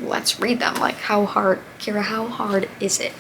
let's read them. Like, how hard, Kira, how hard is it?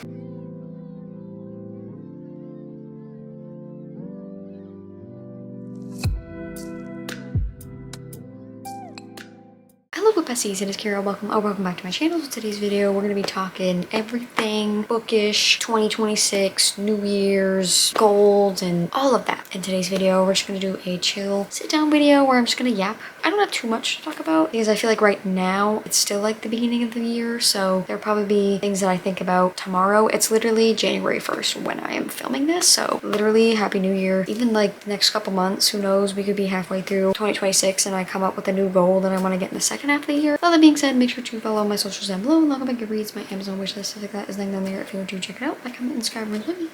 Hello besties, it is Kira. Welcome back to my channel. So today's video we're gonna be talking everything bookish 2026, New Year's goals and all of that. In today's video we're just gonna do a chill sit down video where I'm just gonna yap. I don't have too much to talk about because I feel like right now it's still like the beginning of the year, so there'll probably be things that I think about tomorrow. It's literally January 1st when I am filming this, so literally Happy New Year. Even like the next couple months, who knows, we could be halfway through 2026 and I come up with a new goal that I want to get in the second half of the year. All that being said, make sure to follow my socials down below, log on my goodreads, my Amazon wishlist, stuff like that is linked down there if you want to check it out. Like, comment, and subscribe, and love me.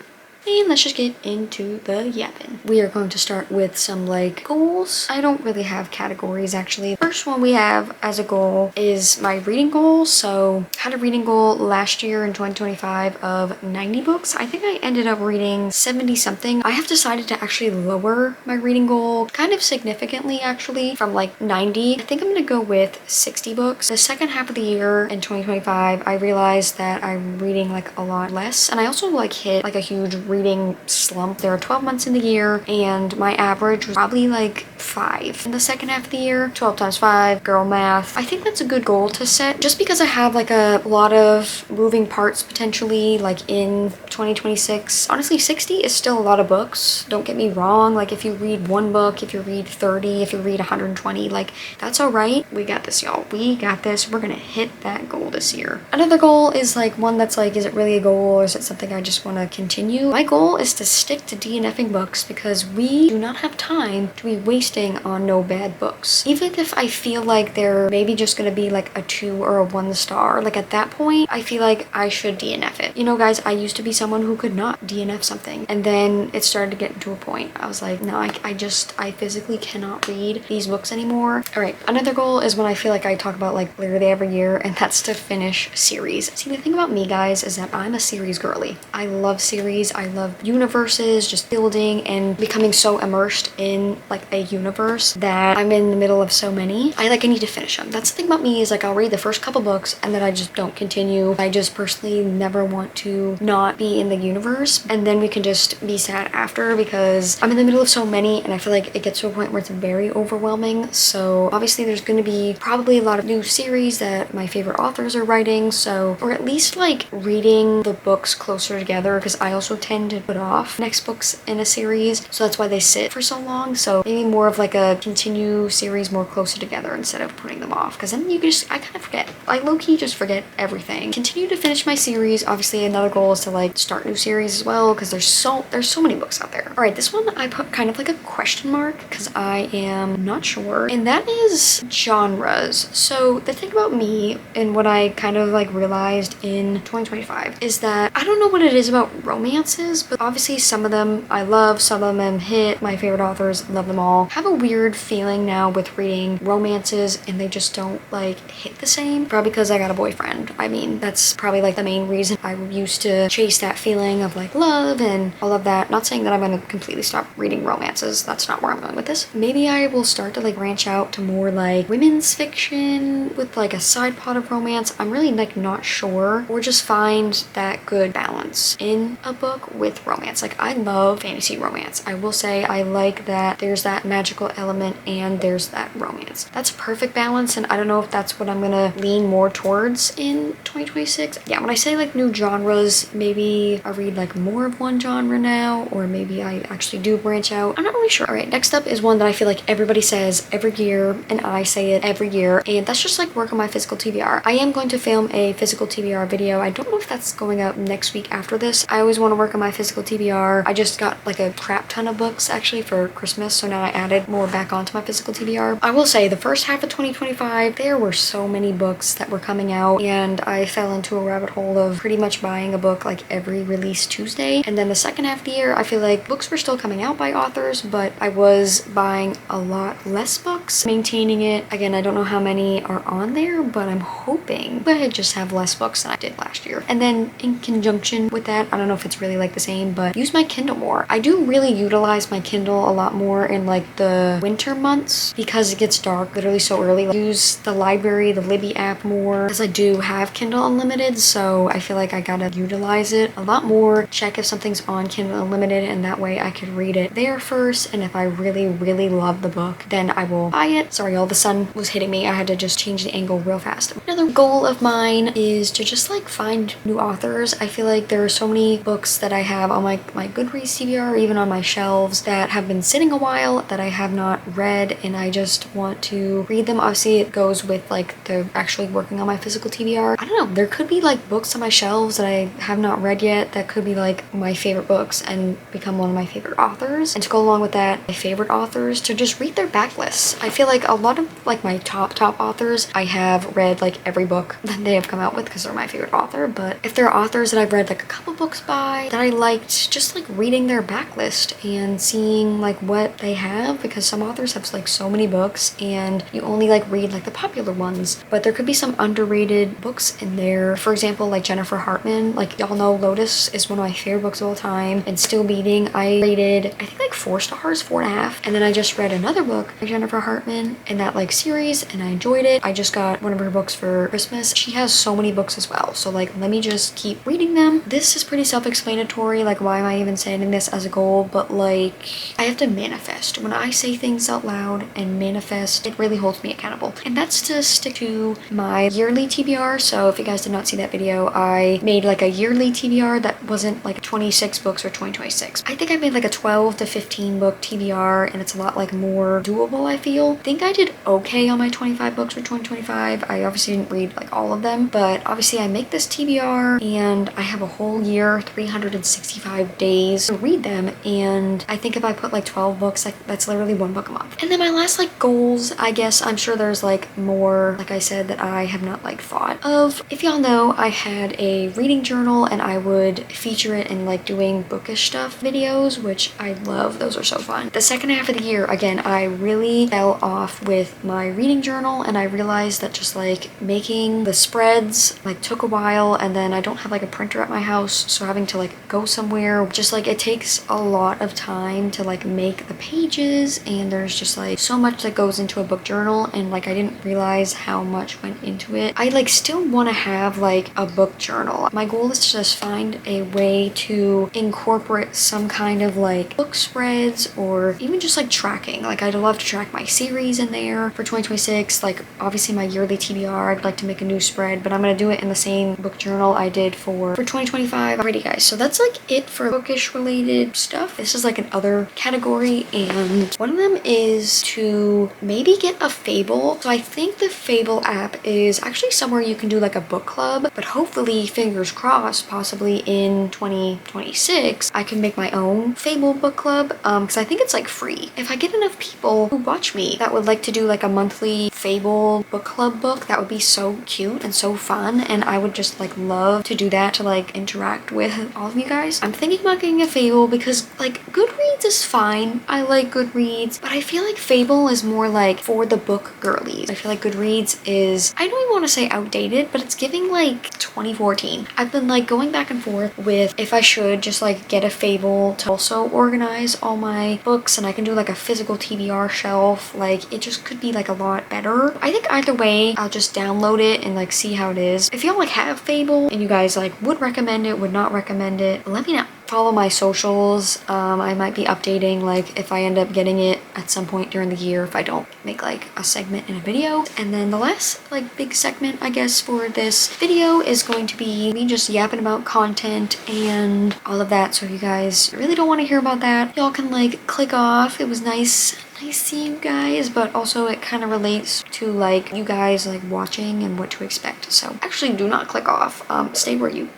And let's just get into the yapping. We are going to start with some like goals. I don't really have categories actually. First one we have as a goal is my reading goal. So I had a reading goal last year in 2025 of 90 books. I think I ended up reading 70 something. I have decided to actually lower my reading goal kind of significantly actually from like 90. I think I'm gonna go with 60 books. The second half of the year in 2025, I realized that I'm reading like a lot less. And I also like hit like a huge reading slump. There are 12 months in the year and my average was probably like 5 in the second half of the year. 12 times 5, girl math. I think that's a good goal to set just because I have like a lot of moving parts potentially like in 2026. Honestly, 60 is still a lot of books. Don't get me wrong. Like if you read one book, if you read 30, if you read 120, like that's all right. We got this, y'all. We got this. We're gonna hit that goal this year. Another goal is like one that's like, is it really a goal or is it something I just want to continue? My goal is to stick to DNFing books because we do not have time to be wasting on no bad books. Even if I feel like they're maybe just gonna be like a 2 or a 1 star, like at that point, I feel like I should DNF it. You know, guys, I used to be someone who could not DNF something. And then it started to get into a point. I was like, no, I physically cannot read these books anymore. All right, another goal is one I feel like I talk about like literally every year, and that's to finish series. See, the thing about me, guys, is that I'm a series girly. I love series. I love universes, just building and becoming so immersed in like a universe that I'm in the middle of so many. I need to finish them. That's the thing about me, is like I'll read the first couple books and then I just don't continue. I just personally never want to not be in the universe, and then we can just be sad after because I'm in the middle of so many and I feel like it gets to a point where it's very overwhelming. So obviously there's going to be probably a lot of new series that my favorite authors are writing, so, or at least like reading the books closer together, because I also tend to put off next books in a series, so that's why they sit for so long. So maybe more of like a continue series more closer together instead of putting them off, because then you can just, I kind of forget. I low-key just forget everything. Continue to finish my series. Obviously another goal is to like start new series as well, because there's so many books out there. All right, this one I put kind of like a question mark because I am not sure, and that is genres. So the thing about me and what I kind of like realized in 2025 is that I don't know what it is about romances, but obviously some of them I love, some of them hit. My favorite authors, love them all. I have a weird feeling now with reading romances and they just don't like hit the same. Probably because I got a boyfriend. I mean, that's probably like the main reason. I used to chase that feeling of like love and all of that. Not saying that I'm gonna completely stop reading romances. That's not where I'm going with this. Maybe I will start to like branch out to more like women's fiction with like a side plot of romance. I'm really like not sure, or just find that good balance in a book with romance. Like I love fantasy romance. I will say I like that there's that magical element and there's that romance. That's a perfect balance, and I don't know if that's what I'm gonna lean more towards in 2026. Yeah, when I say like new genres, maybe I read like more of one genre now, or maybe I actually do branch out. I'm not really sure. All right, next up is one that I feel like everybody says every year, and I say it every year, and that's just like work on my physical TBR. I am going to film a physical TBR video. I don't know if that's going up next week after this. I always want to work on my physical TBR. I just got like a crap ton of books actually for Christmas, so now I added more back onto my physical TBR. I will say the first half of 2025, there were so many books that were coming out, and I fell into a rabbit hole of pretty much buying a book like every release Tuesday. And then the second half of the year, I feel like books were still coming out by authors, but I was buying a lot less books, maintaining it. Again, I don't know how many are on there, but I'm hoping I just have less books than I did last year. And then in conjunction with that, I don't know if it's really like the same, but use my Kindle more. I do really utilize my Kindle a lot more in like the winter months because it gets dark literally so early. Like, use the library, the Libby app more because I do have Kindle Unlimited, so I feel like I gotta utilize it a lot more. Check if something's on Kindle Unlimited, and that way I could read it there first, and if I really love the book, then I will buy it. Sorry, all the sun was hitting me. I had to just change the angle real fast. Another goal of mine is to just like find new authors. I feel like there are so many books that I have on my Goodreads TBR, or even on my shelves, that have been sitting a while that I have not read, and I just want to read them. Obviously it goes with like the actually working on my physical TBR. I don't know, there could be like books on my shelves that I have not read yet that could be like my favorite books and become one of my favorite authors. And to go along with that, my favorite authors, to just read their backlists. I feel like a lot of like my top authors, I have read like every book that they have come out with because they're my favorite author. But if there are authors that I've read like a couple books by that I liked, just like reading their backlist and seeing like what they have, because some authors have like so many books and you only like read like the popular ones, but there could be some underrated books in there. For example, like Jennifer Hartman, like y'all know Lotus is one of my favorite books of all time, and Still Beating I rated I think like 4 stars, 4.5. And then I just read another book by Jennifer Hartman in that like series and I enjoyed it. I just got one of her books for Christmas. She has so many books as well, so like let me just keep reading them. This is pretty self-explanatory, like why am I even saying this as a goal, but like I have to manifest. When I say things out loud and manifest, it really holds me accountable, and that's to stick to my yearly TBR. So if you guys did not see that video, I made like a yearly TBR that wasn't like 26 books for 2026. I think I made like a 12 to 15 book TBR, and it's a lot like more doable. I feel. I think I did okay on my 25 books for 2025. I obviously didn't read like all of them, but obviously I make this TBR and I have a whole year, 365 days to read them, and I think if I put like 12 books, like that's literally 1 book a month. And then my last like goals, I guess, I'm sure there's like more, like I said, that I have not like thought of. If y'all know, I had a reading journal and I would feature it in like doing bookish stuff videos, which I love. Those are so fun. The second half of the year, again, I really fell off with my reading journal, and I realized that just like making the spreads like took a while, and then I don't have like a printer at my house, so having to like go somewhere, just like it takes a lot of time to like make the pages, and there's just like so much that goes into a book journal, and like I didn't realize how much went into it. I like still want to have like a book journal. My goal is to just find a way to incorporate some kind of like book spreads, or even just like tracking. Like I'd love to track my series in there for 2026. Like obviously my yearly TBR, I'd like to make a new spread, but I'm gonna do it in the same book journal I did for 2025. Alrighty guys, so that's like it for bookish related stuff. This is like an other category, and one of them is to maybe get a Fable. So I think the Fable app is actually somewhere you can do like a book club, but hopefully, fingers crossed, possibly in 2026 I can make my own Fable book club, because I think it's like free. If I get enough people who watch me that would like to do like a monthly Fable book club book, that would be so cute and so fun, and I would just like love to do that, to like interact with all of you guys. I'm thinking about getting a Fable because like Goodreads is fine. I like Goodreads, but I feel like Fable is more like for the book girlies. I feel like Goodreads is, I don't even want to say outdated, but it's giving like 2014. I've been like going back and forth with if I should just like get a Fable to also organize all my books, and I can do like a physical TBR shelf. Like it just could be like a lot better. I think either way, I'll just download it and like see how it is. If y'all like have Fable and you guys like would recommend it, would not recommend it, let me know. Follow my socials. I might be updating like if I end up getting it at some point during the year, if I don't make like a segment in a video. And then the last like big segment I guess for this video is going to be me just yapping about content and all of that. So if you guys really don't want to hear about that, y'all can like click off. It was nice seeing you guys, but also it kind of relates to like you guys like watching and what to expect. So actually do not click off. Stay where you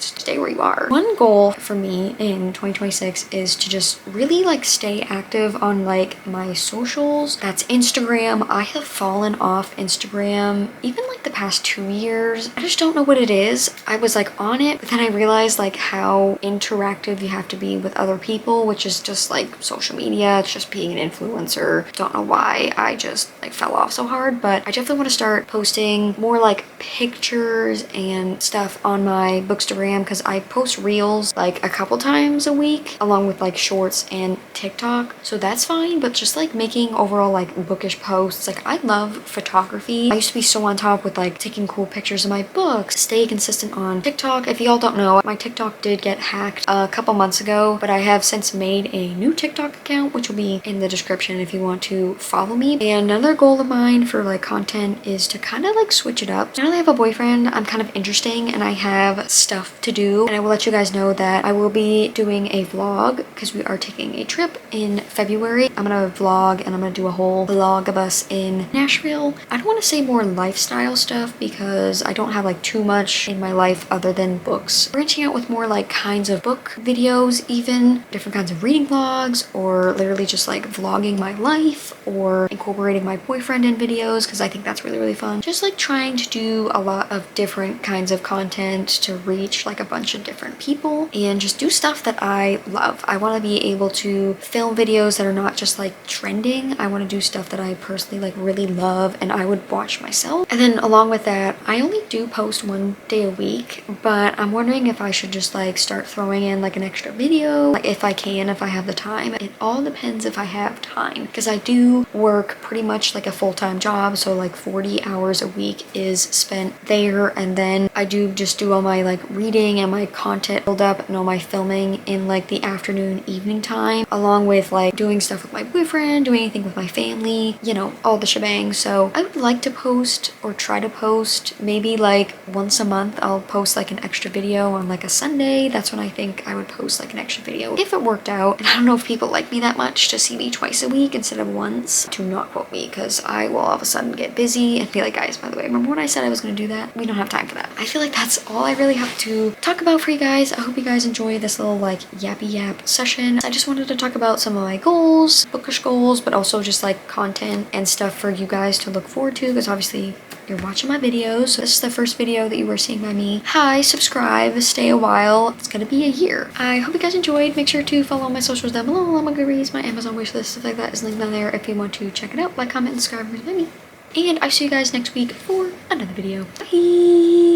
are. One goal for me in 2026 is to just really like stay active on like my socials. That's Instagram. I have fallen off Instagram even like the past 2 years. I just don't know what it is. I was like on it, but then I realized like how interactive you have to be with other people, which is just like social media. It's just being an influencer. Don't know why I just like fell off so hard, but I definitely want to start posting more like pictures pictures and stuff on my Bookstagram because I post reels like a couple times a week along with like shorts and TikTok. So that's fine, but just like making overall like bookish posts. Like I love photography. I used to be so on top with like taking cool pictures of my books. Stay consistent on TikTok. If y'all don't know, my TikTok did get hacked a couple months ago, but I have since made a new TikTok account, which will be in the description if you want to follow me. And another goal of mine for like content is to kind of like switch it up. Now that I have a boyfriend, I'm kind of interesting and I have stuff to do, and I will let you guys know that I will be doing a vlog because we are taking a trip in February. I'm gonna vlog and I'm gonna do a whole vlog of us in Nashville. I don't want to say more lifestyle stuff because I don't have like too much in my life other than books. Branching out with more like kinds of book videos, even different kinds of reading vlogs, or literally just like vlogging my life or incorporating my boyfriend in videos because I think that's really fun. Just like trying to do a lot of different kinds of content to reach like a bunch of different people and just do stuff that I love. I want to be able to film videos that are not just like trending. I want to do stuff that I personally like really love and I would watch myself. And then along with that, I only do post one day a week, but I'm wondering if I should just like start throwing in like an extra video, like if I can, if I have the time. It all depends if I have time because I do work pretty much like a full-time job, so like 40 hours a week is spent there, and then I do just do all my like reading and my content build up and all my filming in like the afternoon evening time, along with like doing stuff with my boyfriend, doing anything with my family, you know, all the shebang. So I would like to post or try to post maybe like once a month. I'll post like an extra video on like a Sunday. That's when I think I would post like an extra video if it worked out. And I don't know if people like me that much to see me twice a week instead of once. Do not quote me because I will all of a sudden get busy and be like, guys, by the way, remember when I said I was going to do that? We don't have time for that. I feel like that's all I really have to talk about for you guys. I hope you guys enjoy this little like yappy yap session. I just wanted to talk about some of my goals, bookish goals, but also just like content and stuff for you guys to look forward to because obviously you're watching my videos. So this is the first video that you were seeing by me. Hi, subscribe, stay a while. It's gonna be a year. I hope you guys enjoyed. Make sure to follow my socials down below. All my goodreads, my Amazon wishlist, stuff like that is linked down there if you want to check it out. Like, comment, and subscribe, and me. And I see you guys next week for another video. Bye!